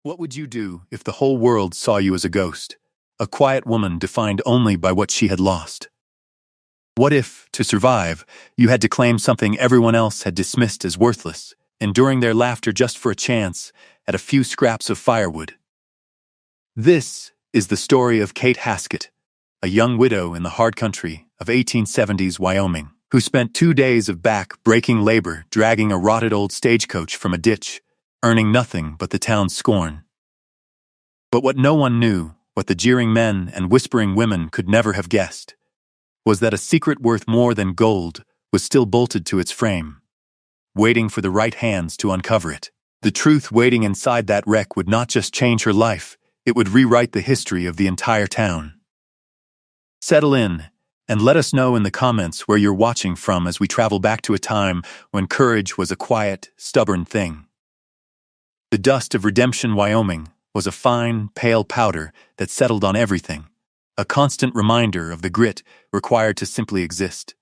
What would you do if the whole world saw you as a ghost, a quiet woman defined only by what she had lost? What if, to survive, you had to claim something everyone else had dismissed as worthless, enduring their laughter just for a chance at a few scraps of firewood? This is the story of Kate Haskett, a young widow in the hard country of 1870s Wyoming, who spent 2 days of back-breaking labor dragging a rotted old stagecoach from a ditch, earning nothing but the town's scorn. But what no one knew, what the jeering men and whispering women could never have guessed, was that a secret worth more than gold was still bolted to its frame, waiting for the right hands to uncover it. The truth waiting inside that wreck would not just change her life, it would rewrite the history of the entire town. Settle in, and let us know in the comments where you're watching from as we travel back to a time when courage was a quiet, stubborn thing. The dust of Redemption, Wyoming, was a fine, pale powder that settled on everything, a constant reminder of the grit required to simply exist.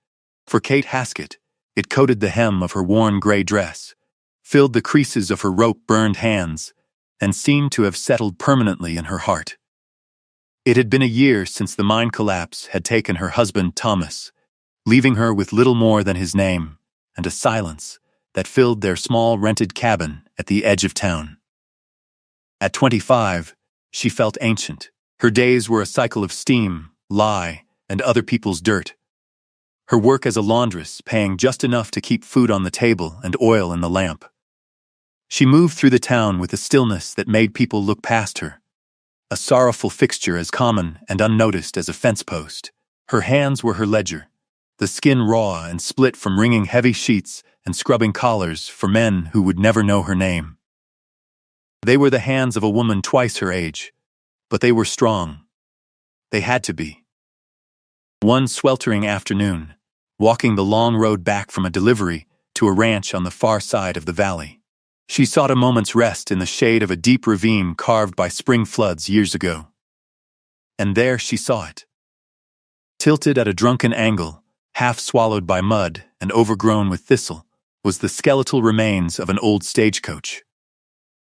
For Kate Haskett, it coated the hem of her worn gray dress, filled the creases of her rope-burned hands, and seemed to have settled permanently in her heart. It had been a year since the mine collapse had taken her husband Thomas, leaving her with little more than his name and a silence that filled their small rented cabin at the edge of town. At 25, she felt ancient. Her days were a cycle of steam, lie, and other people's dirt. Her work as a laundress paying just enough to keep food on the table and oil in the lamp. She moved through the town with a stillness that made people look past her, a sorrowful fixture as common and unnoticed as a fence post. Her hands were her ledger, the skin raw and split from wringing heavy sheets and scrubbing collars for men who would never know her name. They were the hands of a woman twice her age, but they were strong. They had to be. One sweltering afternoon, walking the long road back from a delivery to a ranch on the far side of the valley, she sought a moment's rest in the shade of a deep ravine carved by spring floods years ago. And there she saw it. Tilted at a drunken angle, half swallowed by mud and overgrown with thistle, was the skeletal remains of an old stagecoach.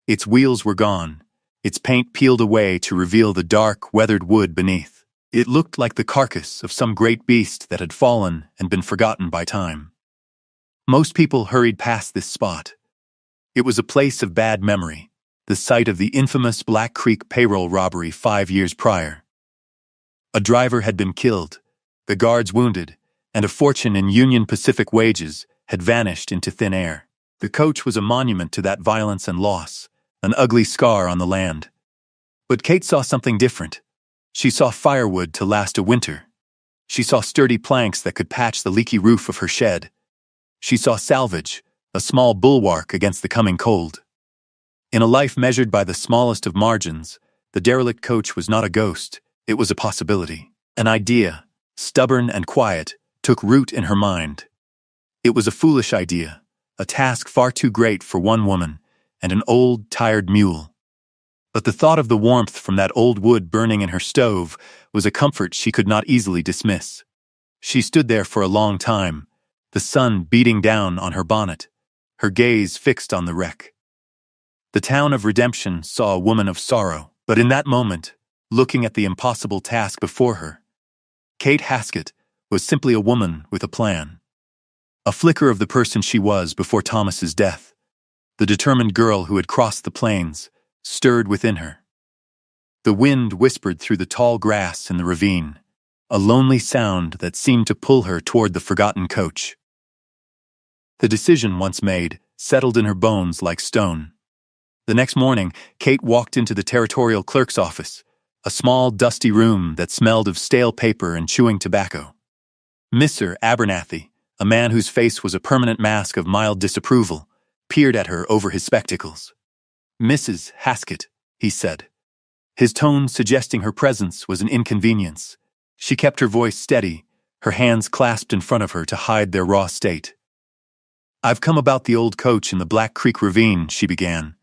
Its wheels were gone, its paint peeled away to reveal the dark, weathered wood beneath. It looked like the carcass of some great beast that had fallen and been forgotten by time. Most people hurried past this spot. It was a place of bad memory, the site of the infamous Black Creek payroll robbery 5 years prior. A driver had been killed, the guards wounded, and a fortune in Union Pacific wages had vanished into thin air. The coach was a monument to that violence and loss, an ugly scar on the land. But Kate saw something different. She saw firewood to last a winter. She saw sturdy planks that could patch the leaky roof of her shed. She saw salvage, a small bulwark against the coming cold. In a life measured by the smallest of margins, the derelict coach was not a ghost, it was a possibility. An idea, stubborn and quiet, took root in her mind. It was a foolish idea, a task far too great for one woman and an old, tired mule. But the thought of the warmth from that old wood burning in her stove was a comfort she could not easily dismiss. She stood there for a long time, the sun beating down on her bonnet, her gaze fixed on the wreck. The town of Redemption saw a woman of sorrow, but in that moment, looking at the impossible task before her, Kate Haskett was simply a woman with a plan. A flicker of the person she was before Thomas's death, the determined girl who had crossed the plains, stirred within her. The wind whispered through the tall grass in the ravine, a lonely sound that seemed to pull her toward the forgotten coach. The decision once made settled in her bones like stone. The next morning, Kate walked into the territorial clerk's office, a small, dusty room that smelled of stale paper and chewing tobacco. Mr. Abernathy, a man whose face was a permanent mask of mild disapproval, peered at her over his spectacles. "Mrs. Haskett," he said, his tone suggesting her presence was an inconvenience. She kept her voice steady, her hands clasped in front of her to hide their raw state. "I've come about the old coach in the Black Creek ravine," she began.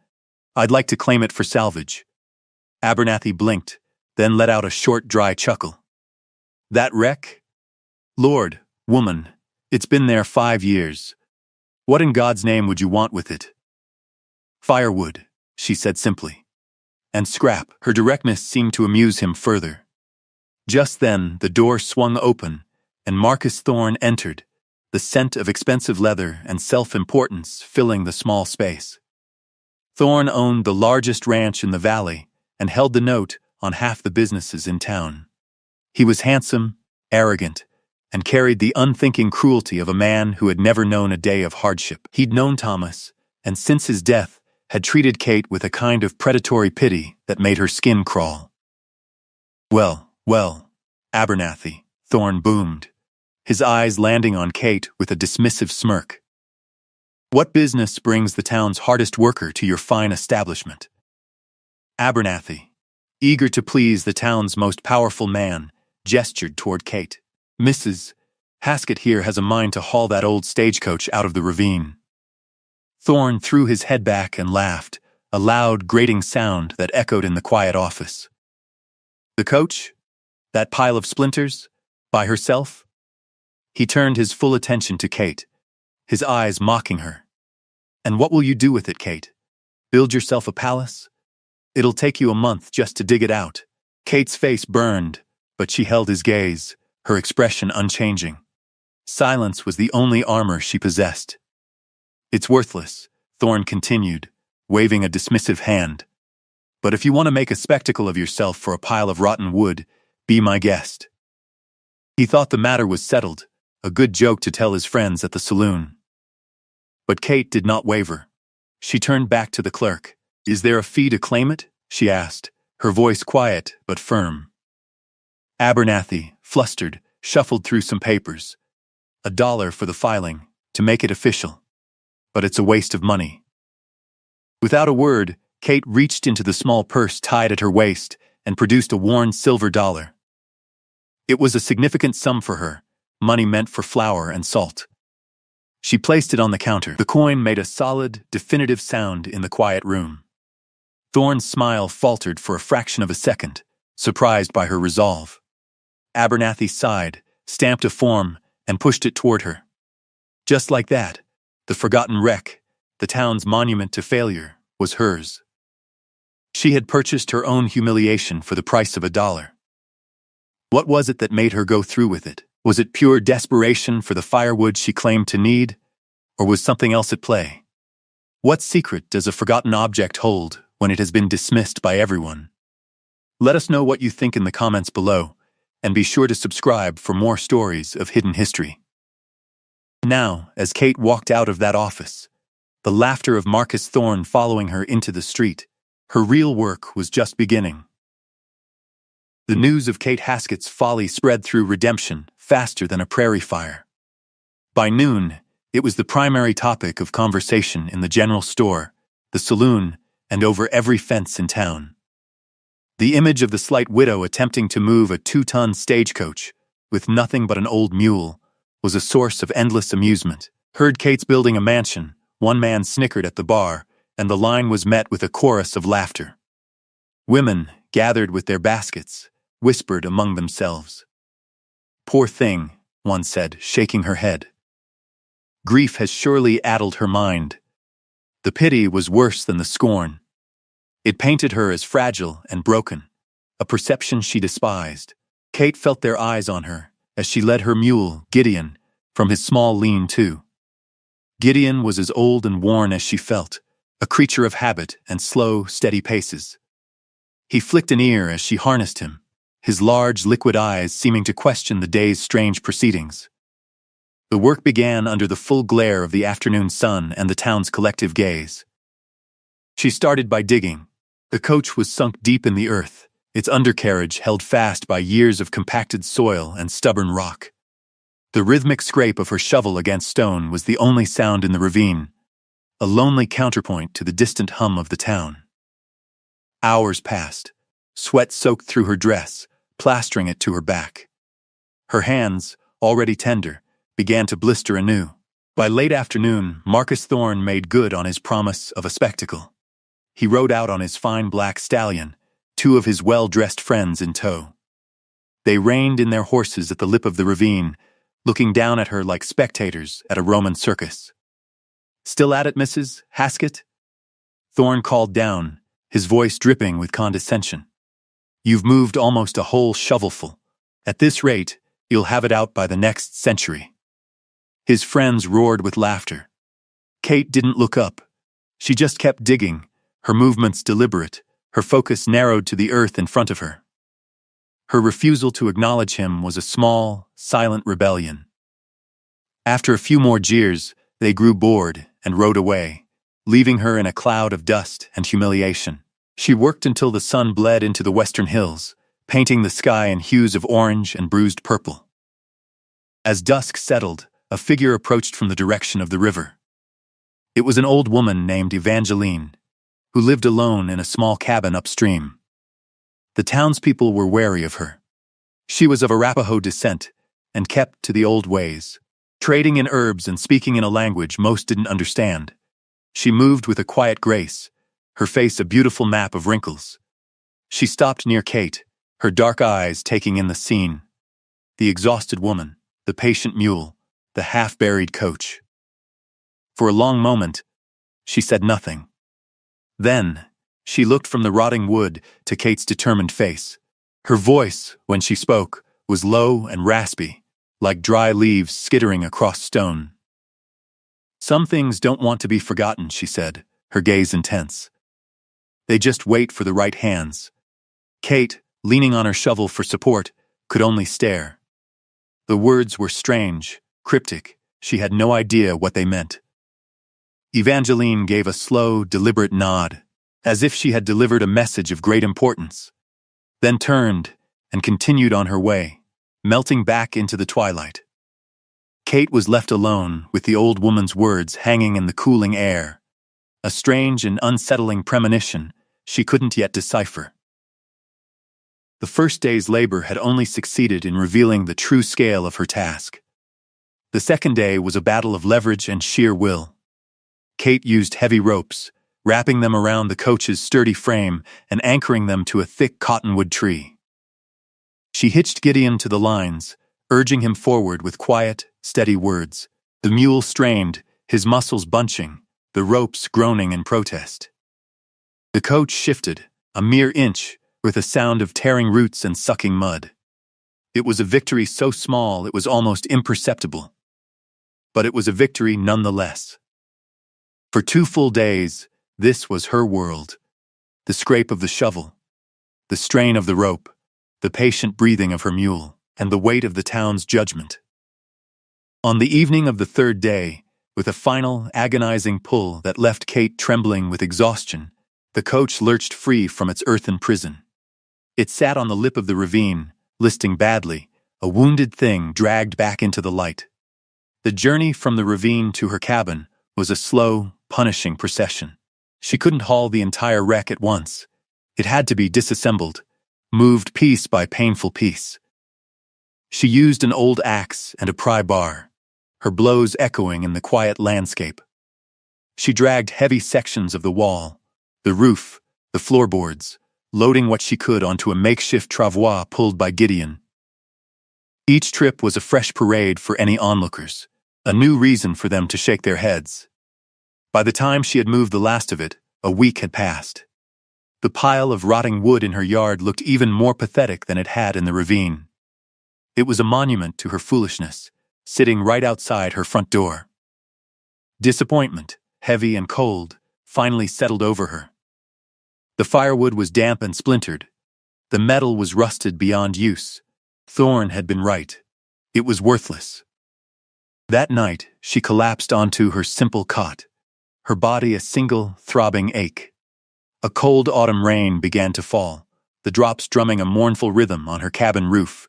"I'd like to claim it for salvage." Abernathy blinked, then let out a short, dry chuckle. "That wreck? Lord, woman, it's been there 5 years. What in God's name would you want with it?" "Firewood," she said simply. and scrap. Her directness seemed to amuse him further. Just then, the door swung open, and Marcus Thorne entered, the scent of expensive leather and self-importance filling the small space. Thorne owned the largest ranch in the valley and held the note on half the businesses in town. He was handsome, arrogant, and carried the unthinking cruelty of a man who had never known a day of hardship. He'd known Thomas, and since his death, had treated Kate with a kind of predatory pity that made her skin crawl. Well, Abernathy, Thorne boomed, his eyes landing on Kate with a dismissive smirk. What business brings the town's hardest worker to your fine establishment? Abernathy, eager to please the town's most powerful man, gestured toward Kate. Mrs. Haskett here has a mind to haul that old stagecoach out of the ravine. Thorne threw his head back and laughed, a loud, grating sound that echoed in the quiet office. The coach? That pile of splinters? By herself? He turned his full attention to Kate, his eyes mocking her. And what will you do with it, Kate? Build yourself a palace? It'll take you a month just to dig it out. Kate's face burned, but she held his gaze, her expression unchanging. Silence was the only armor she possessed. It's worthless, Thorne continued, waving a dismissive hand. But if you want to make a spectacle of yourself for a pile of rotten wood, be my guest. He thought the matter was settled, a good joke to tell his friends at the saloon. But Kate did not waver. She turned back to the clerk. Is there a fee to claim it? She asked, her voice quiet but firm. Abernathy, flustered, shuffled through some papers. $1 for the filing, to make it official. But it's a waste of money. Without a word, Kate reached into the small purse tied at her waist and produced a worn silver dollar. It was a significant sum for her, money meant for flour and salt. She placed it on the counter. The coin made a solid, definitive sound in the quiet room. Thorne's smile faltered for a fraction of a second, surprised by her resolve. Abernathy sighed, stamped a form, and pushed it toward her. Just like that, the forgotten wreck, the town's monument to failure, was hers. She had purchased her own humiliation for the price of $1. What was it that made her go through with it? Was it pure desperation for the firewood she claimed to need, or was something else at play? What secret does a forgotten object hold when it has been dismissed by everyone? Let us know what you think in the comments below, and be sure to subscribe for more stories of hidden history. Now, as Kate walked out of that office, the laughter of Marcus Thorne following her into the street, her real work was just beginning. The news of Kate Haskett's folly spread through Redemption faster than a prairie fire. By noon, it was the primary topic of conversation in the general store, the saloon, and over every fence in town. The image of the slight widow attempting to move a 2-ton stagecoach, with nothing but an old mule, was a source of endless amusement. Heard Kate's building a mansion, one man snickered at the bar, and the line was met with a chorus of laughter. Women, gathered with their baskets, whispered among themselves. Poor thing, one said, shaking her head. Grief has surely addled her mind. The pity was worse than the scorn. It painted her as fragile and broken, a perception she despised. Kate felt their eyes on her as she led her mule, Gideon, from his small lean-to. Gideon was as old and worn as she felt, a creature of habit and slow, steady paces. He flicked an ear as she harnessed him, his large, liquid eyes seeming to question the day's strange proceedings. The work began under the full glare of the afternoon sun and the town's collective gaze. She started by digging. The coach was sunk deep in the earth, its undercarriage held fast by years of compacted soil and stubborn rock. The rhythmic scrape of her shovel against stone was the only sound in the ravine, a lonely counterpoint to the distant hum of the town. Hours passed, sweat soaked through her dress, plastering it to her back. Her hands, already tender, began to blister anew. By late afternoon, Marcus Thorne made good on his promise of a spectacle. He rode out on his fine black stallion, 2 of his well-dressed friends in tow. They reined in their horses at the lip of the ravine, looking down at her like spectators at a Roman circus. "Still at it, Mrs. Haskett?" Thorne called down, his voice dripping with condescension. "You've moved almost a whole shovelful. At this rate, you'll have it out by the next century." His friends roared with laughter. Kate didn't look up. She just kept digging, her movements deliberate, her focus narrowed to the earth in front of her. Her refusal to acknowledge him was a small, silent rebellion. After a few more jeers, they grew bored and rode away, leaving her in a cloud of dust and humiliation. She worked until the sun bled into the western hills, painting the sky in hues of orange and bruised purple. As dusk settled, a figure approached from the direction of the river. It was an old woman named Evangeline, who lived alone in a small cabin upstream. The townspeople were wary of her. She was of Arapaho descent and kept to the old ways, trading in herbs and speaking in a language most didn't understand. She moved with a quiet grace, her face a beautiful map of wrinkles. She stopped near Kate, her dark eyes taking in the scene. The exhausted woman, the patient mule, the half-buried coach. For a long moment, she said nothing. Then, she looked from the rotting wood to Kate's determined face. Her voice, when she spoke, was low and raspy, like dry leaves skittering across stone. "Some things don't want to be forgotten," she said, her gaze intense. "They just wait for the right hands." Kate, leaning on her shovel for support, could only stare. The words were strange, cryptic. She had no idea what they meant. Evangeline gave a slow, deliberate nod, as if she had delivered a message of great importance, then turned and continued on her way, melting back into the twilight. Kate was left alone with the old woman's words hanging in the cooling air, a strange and unsettling premonition she couldn't yet decipher. The first day's labor had only succeeded in revealing the true scale of her task. The second day was a battle of leverage and sheer will. Kate used heavy ropes, wrapping them around the coach's sturdy frame and anchoring them to a thick cottonwood tree. She hitched Gideon to the lines, urging him forward with quiet, steady words. The mule strained, his muscles bunching, the ropes groaning in protest. The coach shifted, a mere inch, with a sound of tearing roots and sucking mud. It was a victory so small it was almost imperceptible. But it was a victory nonetheless. For 2 full days, this was her world. The scrape of the shovel, the strain of the rope, the patient breathing of her mule, and the weight of the town's judgment. On the evening of the third day, with a final, agonizing pull that left Kate trembling with exhaustion, the coach lurched free from its earthen prison. It sat on the lip of the ravine, listing badly, a wounded thing dragged back into the light. The journey from the ravine to her cabin was a slow, punishing procession. She couldn't haul the entire wreck at once. It had to be disassembled, moved piece by painful piece. She used an old axe and a pry bar, her blows echoing in the quiet landscape. She dragged heavy sections of the wall, the roof, the floorboards, loading what she could onto a makeshift travois pulled by Gideon. Each trip was a fresh parade for any onlookers, a new reason for them to shake their heads. By the time she had moved the last of it, a week had passed. The pile of rotting wood in her yard looked even more pathetic than it had in the ravine. It was a monument to her foolishness, sitting right outside her front door. Disappointment, heavy and cold, finally settled over her. The firewood was damp and splintered. The metal was rusted beyond use. Thorn had been right. It was worthless. That night, she collapsed onto her simple cot, her body a single, throbbing ache. A cold autumn rain began to fall, the drops drumming a mournful rhythm on her cabin roof.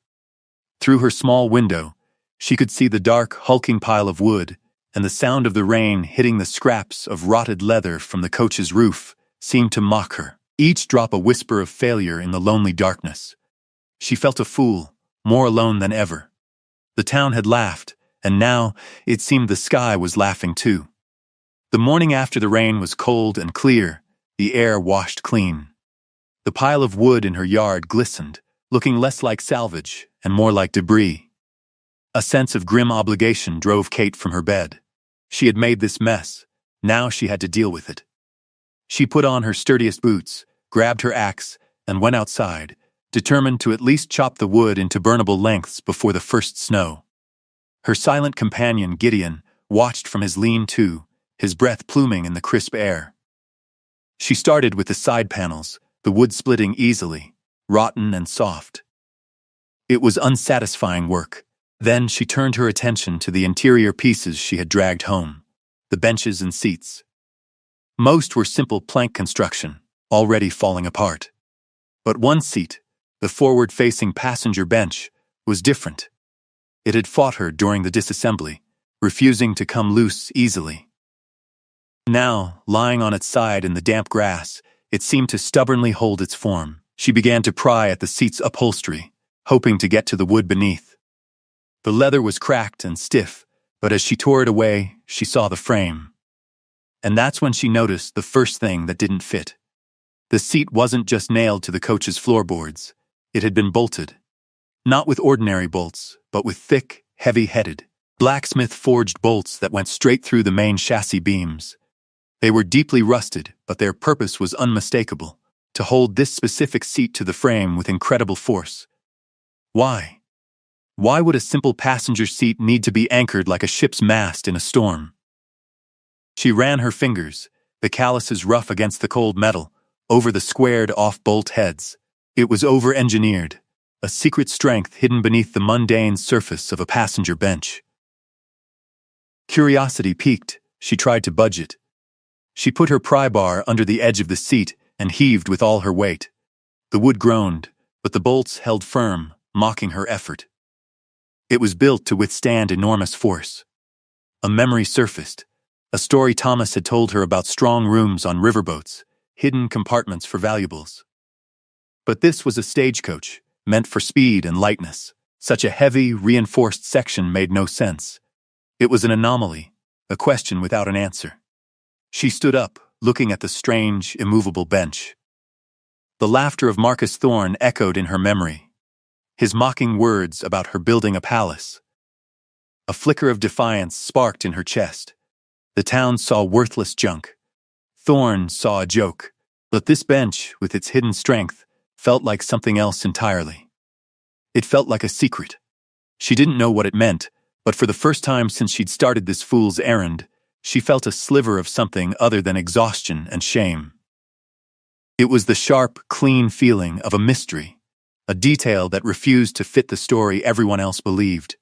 Through her small window, she could see the dark, hulking pile of wood, and the sound of the rain hitting the scraps of rotted leather from the coach's roof seemed to mock her, each drop a whisper of failure in the lonely darkness. She felt a fool, more alone than ever. The town had laughed, and now it seemed the sky was laughing too. The morning after the rain was cold and clear, the air washed clean. The pile of wood in her yard glistened, looking less like salvage and more like debris. A sense of grim obligation drove Kate from her bed. She had made this mess. Now she had to deal with it. She put on her sturdiest boots, grabbed her axe, and went outside, determined to at least chop the wood into burnable lengths before the first snow. Her silent companion, Gideon, watched from his lean-to, his breath pluming in the crisp air. She started with the side panels, the wood splitting easily, rotten and soft. It was unsatisfying work. Then she turned her attention to the interior pieces she had dragged home, the benches and seats. Most were simple plank construction, already falling apart. But one seat, the forward-facing passenger bench, was different. It had fought her during the disassembly, refusing to come loose easily. Now, lying on its side in the damp grass, it seemed to stubbornly hold its form. She began to pry at the seat's upholstery, hoping to get to the wood beneath. The leather was cracked and stiff, but as she tore it away, she saw the frame. And that's when she noticed the first thing that didn't fit. The seat wasn't just nailed to the coach's floorboards. It had been bolted. Not with ordinary bolts, but with thick, heavy-headed, blacksmith-forged bolts that went straight through the main chassis beams. They were deeply rusted, but their purpose was unmistakable, to hold this specific seat to the frame with incredible force. Why? Why would a simple passenger seat need to be anchored like a ship's mast in a storm? She ran her fingers, the calluses rough against the cold metal, over the squared-off bolt heads. It was over-engineered, a secret strength hidden beneath the mundane surface of a passenger bench. Curiosity piqued. She tried to budge it. She put her pry bar under the edge of the seat and heaved with all her weight. The wood groaned, but the bolts held firm, mocking her effort. It was built to withstand enormous force. A memory surfaced, a story Thomas had told her about strong rooms on riverboats, hidden compartments for valuables. But this was a stagecoach, meant for speed and lightness. Such a heavy, reinforced section made no sense. It was an anomaly, a question without an answer. She stood up, looking at the strange, immovable bench. The laughter of Marcus Thorne echoed in her memory, his mocking words about her building a palace. A flicker of defiance sparked in her chest. The town saw worthless junk. Thorne saw a joke, but this bench, with its hidden strength, felt like something else entirely. It felt like a secret. She didn't know what it meant, but for the first time since she'd started this fool's errand, she felt a sliver of something other than exhaustion and shame. It was the sharp, clean feeling of a mystery, a detail that refused to fit the story everyone else believed.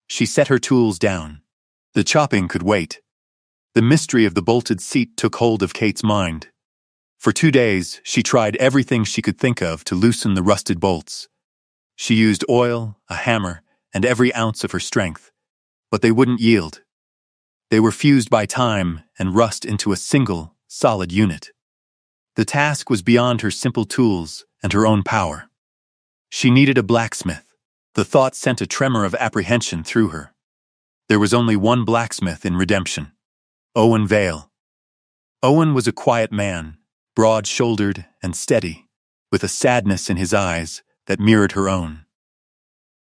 She set her tools down. The chopping could wait. The mystery of the bolted seat took hold of Kate's mind. For 2 days, she tried everything she could think of to loosen the rusted bolts. She used oil, a hammer, and every ounce of her strength, but they wouldn't yield. They were fused by time and rust into a single, solid unit. The task was beyond her simple tools and her own power. She needed a blacksmith. The thought sent a tremor of apprehension through her. There was only one blacksmith in Redemption: Owen Vale. Owen was a quiet man, broad-shouldered and steady, with a sadness in his eyes that mirrored her own.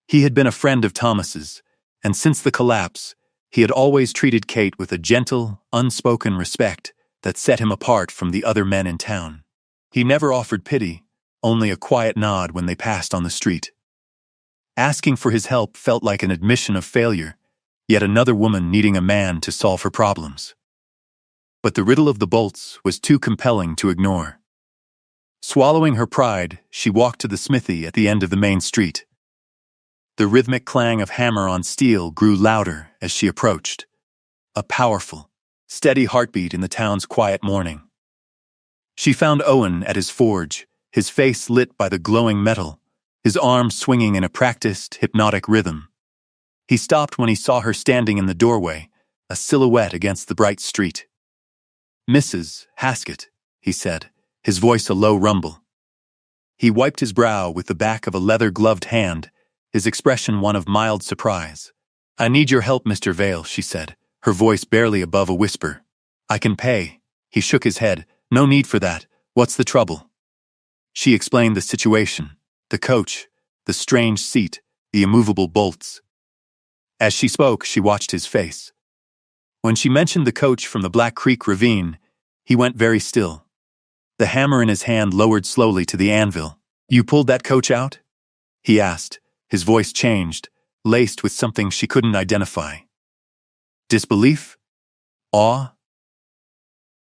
He had been a friend of Thomas's, and since the collapse, he had always treated Kate with a gentle, unspoken respect that set him apart from the other men in town. He never offered pity, only a quiet nod when they passed on the street. Asking for his help felt like an admission of failure, yet another woman needing a man to solve her problems. But the riddle of the bolts was too compelling to ignore. Swallowing her pride, she walked to the smithy at the end of the main street. The rhythmic clang of hammer on steel grew louder as she approached, a powerful, steady heartbeat in the town's quiet morning. She found Owen at his forge, his face lit by the glowing metal, his arms swinging in a practiced, hypnotic rhythm. He stopped when he saw her standing in the doorway, a silhouette against the bright street. "Mrs. Haskett," he said, his voice a low rumble. He wiped his brow with the back of a leather-gloved hand, his expression one of mild surprise. "I need your help, Mr. Vale," she said, her voice barely above a whisper. "I can pay." He shook his head. "No need for that. What's the trouble?" She explained the situation, the coach, the strange seat, the immovable bolts. As she spoke, she watched his face. When she mentioned the coach from the Black Creek ravine, he went very still. The hammer in his hand lowered slowly to the anvil. "You pulled that coach out?" he asked. His voice changed, laced with something she couldn't identify. Disbelief? Awe?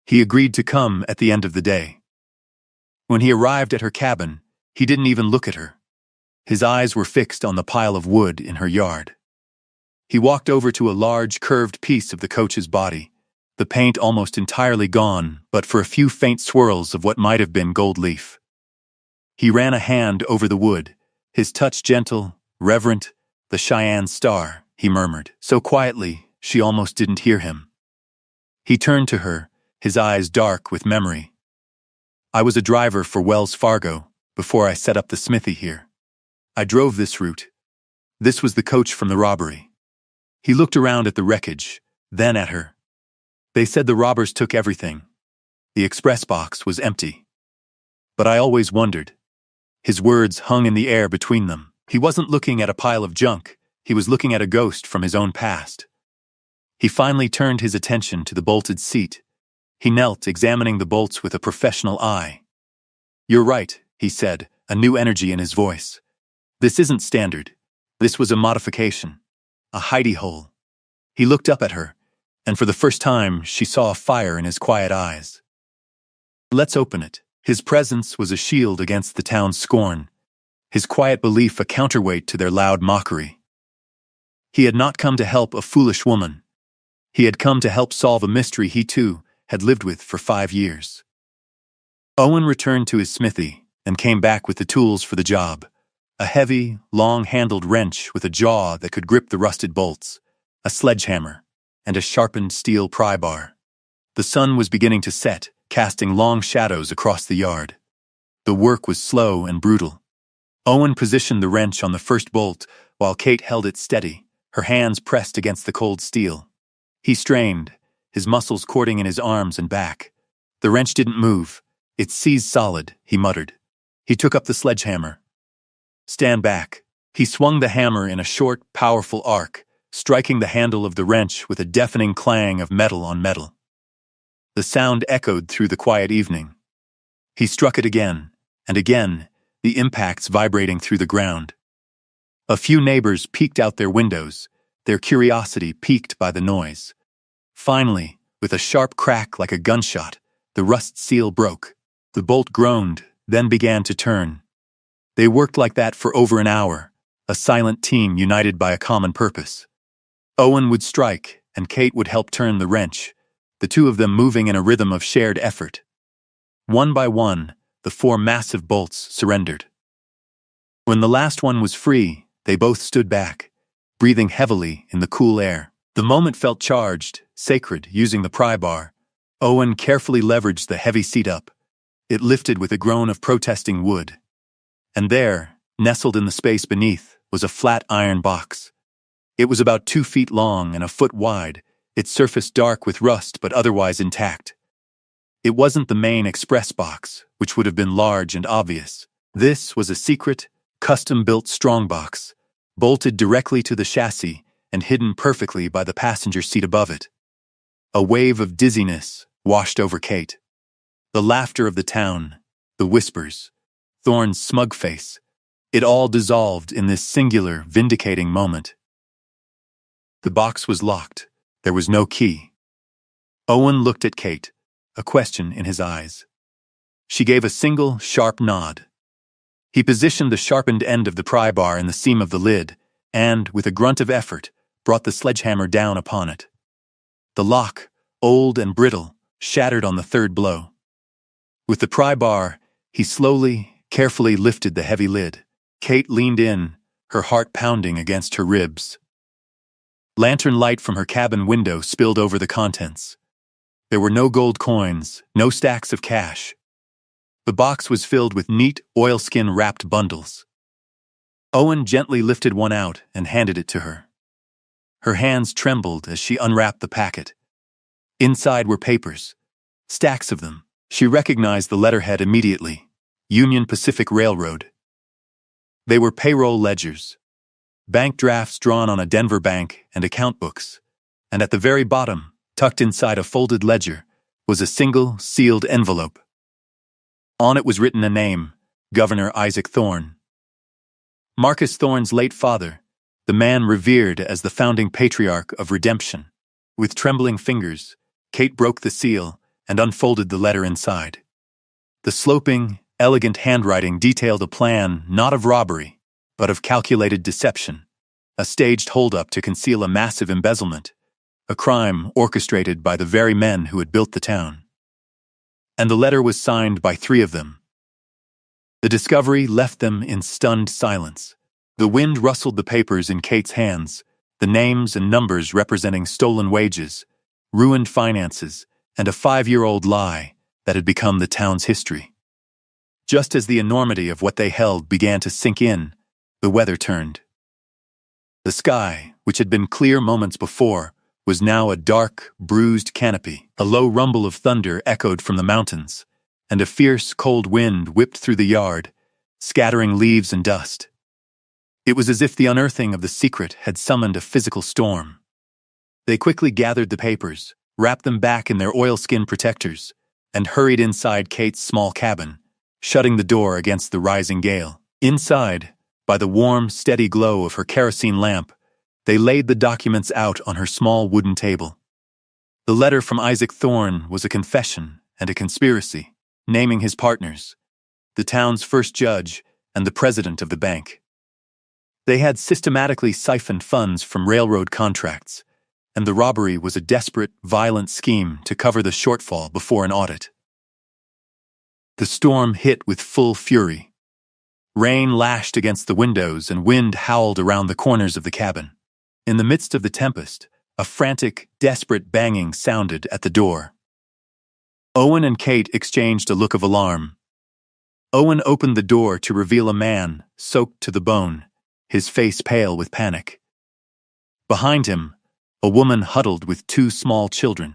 He agreed to come at the end of the day. When he arrived at her cabin, he didn't even look at her. His eyes were fixed on the pile of wood in her yard. He walked over to a large, curved piece of the coach's body, the paint almost entirely gone, but for a few faint swirls of what might have been gold leaf. He ran a hand over the wood, his touch gentle, reverent. "The Cheyenne Star," he murmured, so quietly she almost didn't hear him. He turned to her, his eyes dark with memory. "I was a driver for Wells Fargo before I set up the smithy here. I drove this route. This was the coach from the robbery." He looked around at the wreckage, then at her. "They said the robbers took everything. The express box was empty. But I always wondered." His words hung in the air between them. He wasn't looking at a pile of junk, he was looking at a ghost from his own past. He finally turned his attention to the bolted seat. He knelt, examining the bolts with a professional eye. "You're right," he said, a new energy in his voice. "This isn't standard. This was a modification. A hidey hole." He looked up at her, and for the first time she saw a fire in his quiet eyes. "Let's open it." His presence was a shield against the town's scorn, his quiet belief a counterweight to their loud mockery. He had not come to help a foolish woman. He had come to help solve a mystery he, too, had lived with for 5 years. Owen returned to his smithy and came back with the tools for the job. A heavy, long-handled wrench with a jaw that could grip the rusted bolts, a sledgehammer, and a sharpened steel pry bar. The sun was beginning to set, casting long shadows across the yard. The work was slow and brutal. Owen positioned the wrench on the first bolt while Kate held it steady, her hands pressed against the cold steel. He strained, his muscles cording in his arms and back. The wrench didn't move. "It seized solid," he muttered. He took up the sledgehammer. "Stand back." He swung the hammer in a short, powerful arc, striking the handle of the wrench with a deafening clang of metal on metal. The sound echoed through the quiet evening. He struck it again, and again, the impacts vibrating through the ground. A few neighbors peeked out their windows, their curiosity piqued by the noise. Finally, with a sharp crack like a gunshot, the rust seal broke. The bolt groaned, then began to turn. They worked like that for over an hour, a silent team united by a common purpose. Owen would strike, and Kate would help turn the wrench, the two of them moving in a rhythm of shared effort. One by one, the 4 massive bolts surrendered. When the last one was free, they both stood back, breathing heavily in the cool air. The moment felt charged, sacred, using the pry bar. Owen carefully leveraged the heavy seat up. It lifted with a groan of protesting wood. And there, nestled in the space beneath, was a flat iron box. It was about 2 feet long and a foot wide, its surface dark with rust but otherwise intact. It wasn't the main express box, which would have been large and obvious. This was a secret, custom-built strongbox, bolted directly to the chassis and hidden perfectly by the passenger seat above it. A wave of dizziness washed over Kate. The laughter of the town, the whispers, Thorne's smug face, it all dissolved in this singular, vindicating moment. The box was locked. There was no key. Owen looked at Kate, a question in his eyes. She gave a single, sharp nod. He positioned the sharpened end of the pry bar in the seam of the lid and, with a grunt of effort, brought the sledgehammer down upon it. The lock, old and brittle, shattered on the 3rd blow. With the pry bar, he slowly, carefully lifted the heavy lid. Kate leaned in, her heart pounding against her ribs. Lantern light from her cabin window spilled over the contents. There were no gold coins, no stacks of cash. The box was filled with neat, oilskin-wrapped bundles. Owen gently lifted one out and handed it to her. Her hands trembled as she unwrapped the packet. Inside were papers, stacks of them. She recognized the letterhead immediately, Union Pacific Railroad. They were payroll ledgers, bank drafts drawn on a Denver bank and account books, and at the very bottom, tucked inside a folded ledger, was a single, sealed envelope. On it was written a name, Governor Isaac Thorne. Marcus Thorne's late father, the man revered as the founding patriarch of redemption. With trembling fingers, Kate broke the seal and unfolded the letter inside. The sloping, elegant handwriting detailed a plan not of robbery, but of calculated deception, a staged holdup to conceal a massive embezzlement, a crime orchestrated by the very men who had built the town. And the letter was signed by 3 of them. The discovery left them in stunned silence. The wind rustled the papers in Kate's hands, the names and numbers representing stolen wages, ruined finances, and a 5-year-old lie that had become the town's history. Just as the enormity of what they held began to sink in, the weather turned. The sky, which had been clear moments before, was now a dark, bruised canopy. A low rumble of thunder echoed from the mountains, and a fierce, cold wind whipped through the yard, scattering leaves and dust. It was as if the unearthing of the secret had summoned a physical storm. They quickly gathered the papers, wrapped them back in their oilskin protectors, and hurried inside Kate's small cabin, shutting the door against the rising gale. Inside, by the warm, steady glow of her kerosene lamp, they laid the documents out on her small wooden table. The letter from Isaac Thorne was a confession and a conspiracy, naming his partners, the town's first judge and the president of the bank. They had systematically siphoned funds from railroad contracts, and the robbery was a desperate, violent scheme to cover the shortfall before an audit. The storm hit with full fury. Rain lashed against the windows and wind howled around the corners of the cabin. In the midst of the tempest, a frantic, desperate banging sounded at the door. Owen and Kate exchanged a look of alarm. Owen opened the door to reveal a man, soaked to the bone, his face pale with panic. Behind him, a woman huddled with 2 small children,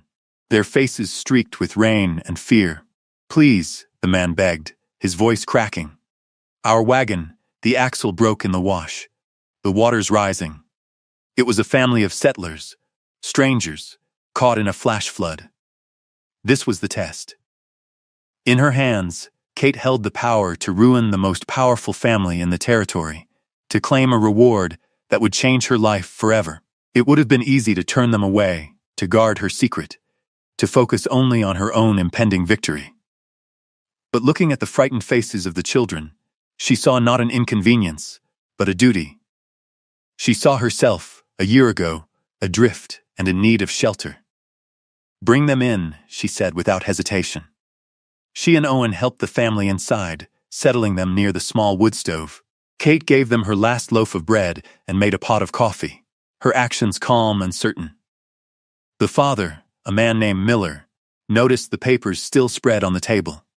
their faces streaked with rain and fear. "Please," the man begged, his voice cracking. "Our wagon, the axle broke in the wash. The water's rising." It was a family of settlers, strangers, caught in a flash flood. This was the test. In her hands, Kate held the power to ruin the most powerful family in the territory, to claim a reward that would change her life forever. It would have been easy to turn them away, to guard her secret, to focus only on her own impending victory. But looking at the frightened faces of the children, she saw not an inconvenience, but a duty. She saw herself, a year ago, adrift and in need of shelter. "Bring them in," she said without hesitation. She and Owen helped the family inside, settling them near the small wood stove. Kate gave them her last loaf of bread and made a pot of coffee, her actions calm and certain. The father, a man named Miller, noticed the papers still spread on the table.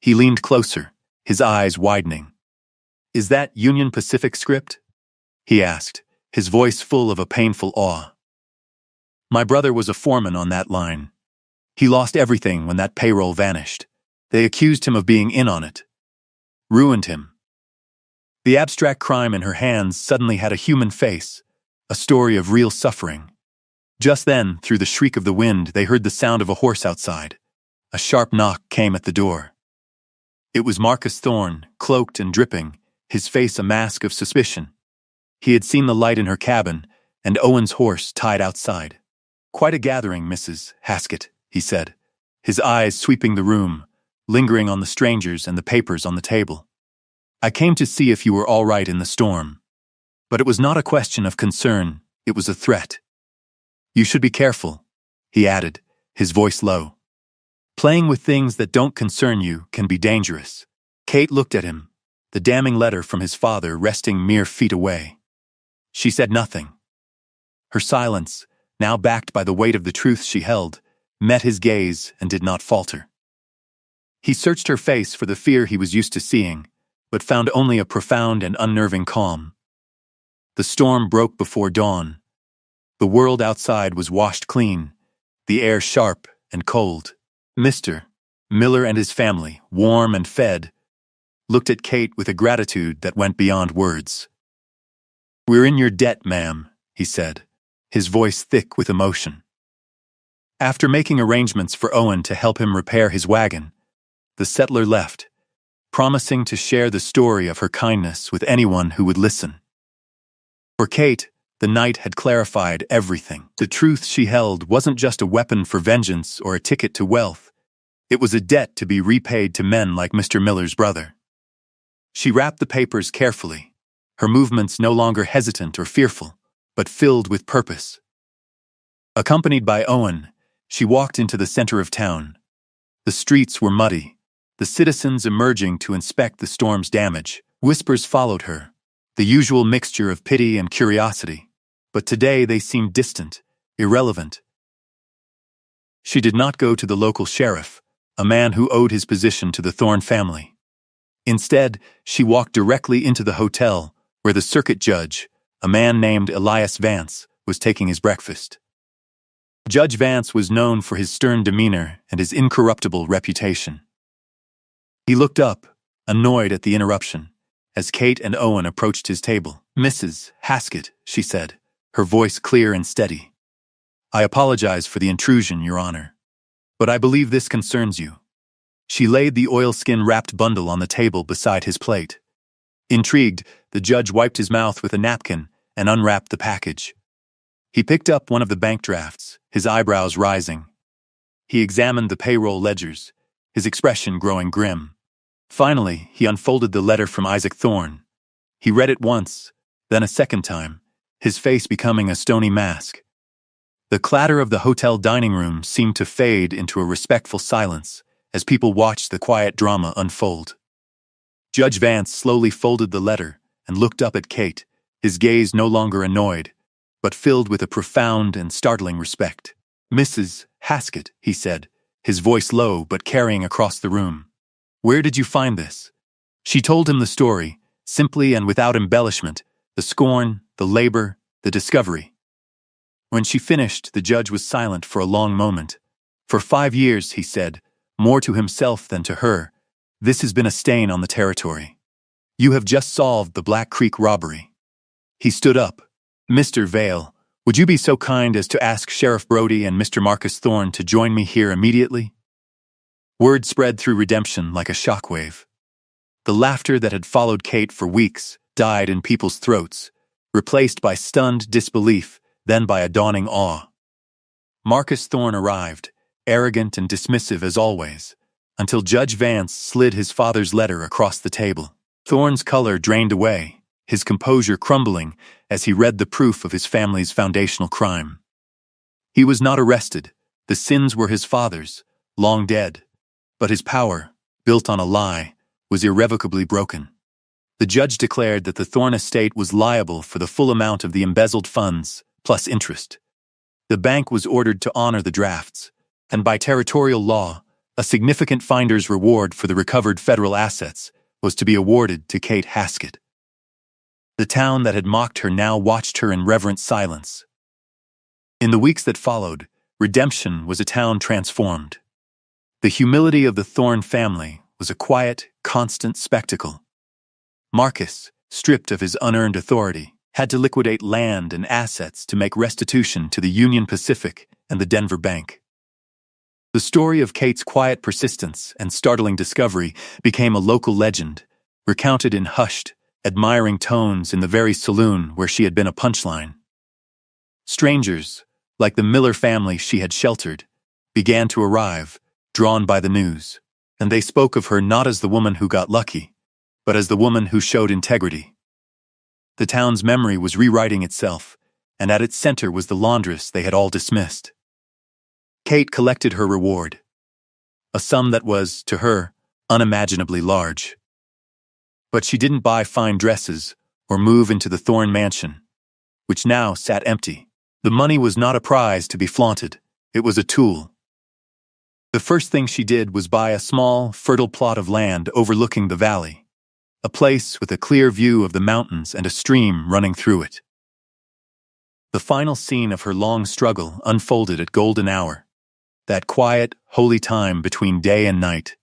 He leaned closer, his eyes widening. "Is that Union Pacific script?" he asked, his voice full of a painful awe. "My brother was a foreman on that line. He lost everything when that payroll vanished. They accused him of being in on it. Ruined him." The abstract crime in her hands suddenly had a human face, a story of real suffering. Just then, through the shriek of the wind, they heard the sound of a horse outside. A sharp knock came at the door. It was Marcus Thorne, cloaked and dripping, his face a mask of suspicion. He had seen the light in her cabin, and Owen's horse tied outside. "Quite a gathering, Mrs. Haskett," he said, his eyes sweeping the room, lingering on the strangers and the papers on the table. "I came to see if you were all right in the storm." But it was not a question of concern, it was a threat. "You should be careful," he added, his voice low. "Playing with things that don't concern you can be dangerous." Kate looked at him, the damning letter from his father resting mere feet away. She said nothing. Her silence, now backed by the weight of the truth she held, met his gaze and did not falter. He searched her face for the fear he was used to seeing, but found only a profound and unnerving calm. The storm broke before dawn. The world outside was washed clean, the air sharp and cold. Mr. Miller and his family, warm and fed, looked at Kate with a gratitude that went beyond words. "We're in your debt, ma'am," he said, his voice thick with emotion. After making arrangements for Owen to help him repair his wagon, the settler left, promising to share the story of her kindness with anyone who would listen. For Kate, the night had clarified everything. The truth she held wasn't just a weapon for vengeance or a ticket to wealth. It was a debt to be repaid to men like Mr. Miller's brother. She wrapped the papers carefully, her movements no longer hesitant or fearful, but filled with purpose. Accompanied by Owen, she walked into the center of town. The streets were muddy, the citizens emerging to inspect the storm's damage. Whispers followed her, the usual mixture of pity and curiosity, but today they seemed distant, irrelevant. She did not go to the local sheriff, a man who owed his position to the Thorne family. Instead, she walked directly into the hotel, where the circuit judge, a man named Elias Vance, was taking his breakfast. Judge Vance was known for his stern demeanor and his incorruptible reputation. He looked up, annoyed at the interruption, as Kate and Owen approached his table. "Mrs. Haskett," she said, her voice clear and steady. "I apologize for the intrusion, Your Honor. But I believe this concerns you." She laid the oilskin-wrapped bundle on the table beside his plate. Intrigued, the judge wiped his mouth with a napkin and unwrapped the package. He picked up one of the bank drafts, his eyebrows rising. He examined the payroll ledgers, his expression growing grim. Finally, he unfolded the letter from Isaac Thorne. He read it once, then a second time, his face becoming a stony mask. The clatter of the hotel dining room seemed to fade into a respectful silence as people watched the quiet drama unfold. Judge Vance slowly folded the letter and looked up at Kate, his gaze no longer annoyed, but filled with a profound and startling respect. "Mrs. Haskett," he said, his voice low but carrying across the room. "Where did you find this?" She told him the story, simply and without embellishment, the scorn, the labor, the discovery. When she finished, the judge was silent for a long moment. "For 5 years," he said, more to himself than to her, "this has been a stain on the territory. You have just solved the Black Creek robbery." He stood up. "Mr. Vale, would you be so kind as to ask Sheriff Brody and Mr. Marcus Thorne to join me here immediately?" Word spread through Redemption like a shockwave. The laughter that had followed Kate for weeks died in people's throats, replaced by stunned disbelief, then by a dawning awe. Marcus Thorne arrived, arrogant and dismissive as always, until Judge Vance slid his father's letter across the table. Thorne's color drained away, his composure crumbling as he read the proof of his family's foundational crime. He was not arrested. The sins were his father's, long dead. But his power, built on a lie, was irrevocably broken. The judge declared that the Thorne estate was liable for the full amount of the embezzled funds, plus interest. The bank was ordered to honor the drafts, and by territorial law, a significant finder's reward for the recovered federal assets was to be awarded to Kate Haskett. The town that had mocked her now watched her in reverent silence. In the weeks that followed, Redemption was a town transformed. The humility of the Thorne family was a quiet, constant spectacle. Marcus, stripped of his unearned authority, had to liquidate land and assets to make restitution to the Union Pacific and the Denver Bank. The story of Kate's quiet persistence and startling discovery became a local legend, recounted in hushed, admiring tones in the very saloon where she had been a punchline. Strangers, like the Miller family she had sheltered, began to arrive, drawn by the news, and they spoke of her not as the woman who got lucky, but as the woman who showed integrity. The town's memory was rewriting itself, and at its center was the laundress they had all dismissed. Kate collected her reward, a sum that was, to her, unimaginably large. But she didn't buy fine dresses or move into the Thorne mansion, which now sat empty. The money was not a prize to be flaunted, it was a tool. The first thing she did was buy a small, fertile plot of land overlooking the valley, a place with a clear view of the mountains and a stream running through it. The final scene of her long struggle unfolded at golden hour, that quiet, holy time between day and night.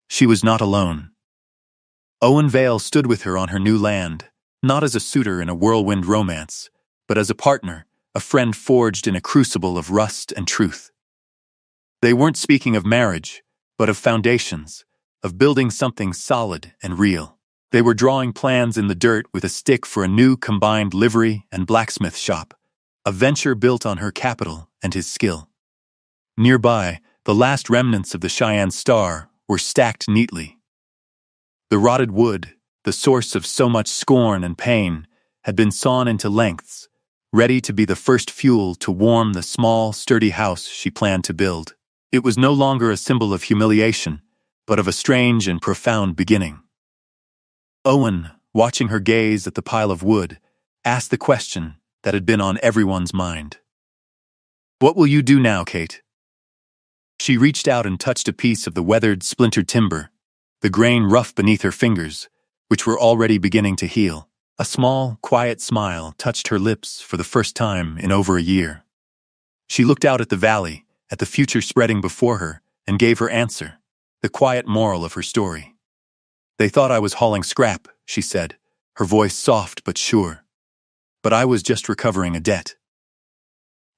She was not alone. Owen Vale stood with her on her new land, not as a suitor in a whirlwind romance, but as a partner, a friend forged in a crucible of rust and truth. They weren't speaking of marriage, but of foundations, of building something solid and real. They were drawing plans in the dirt with a stick for a new combined livery and blacksmith shop, a venture built on her capital and his skill. Nearby, the last remnants of the Cheyenne Star were stacked neatly. The rotted wood, the source of so much scorn and pain, had been sawn into lengths, ready to be the first fuel to warm the small, sturdy house she planned to build. It was no longer a symbol of humiliation, but of a strange and profound beginning. Owen, watching her gaze at the pile of wood, asked the question that had been on everyone's mind. "What will you do now, Kate?" She reached out and touched a piece of the weathered, splintered timber, the grain rough beneath her fingers, which were already beginning to heal. A small, quiet smile touched her lips for the first time in over a year. She looked out at the valley, at the future spreading before her, and gave her answer, the quiet moral of her story. "They thought I was hauling scrap," she said, her voice soft but sure. "But I was just recovering a debt."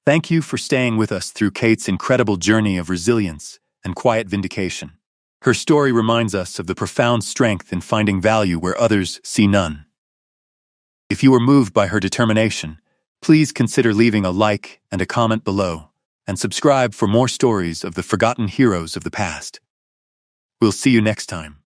Thank you for staying with us through Kate's incredible journey of resilience and quiet vindication. Her story reminds us of the profound strength in finding value where others see none. If you were moved by her determination, please consider leaving a like and a comment below, and subscribe for more stories of the forgotten heroes of the past. We'll see you next time.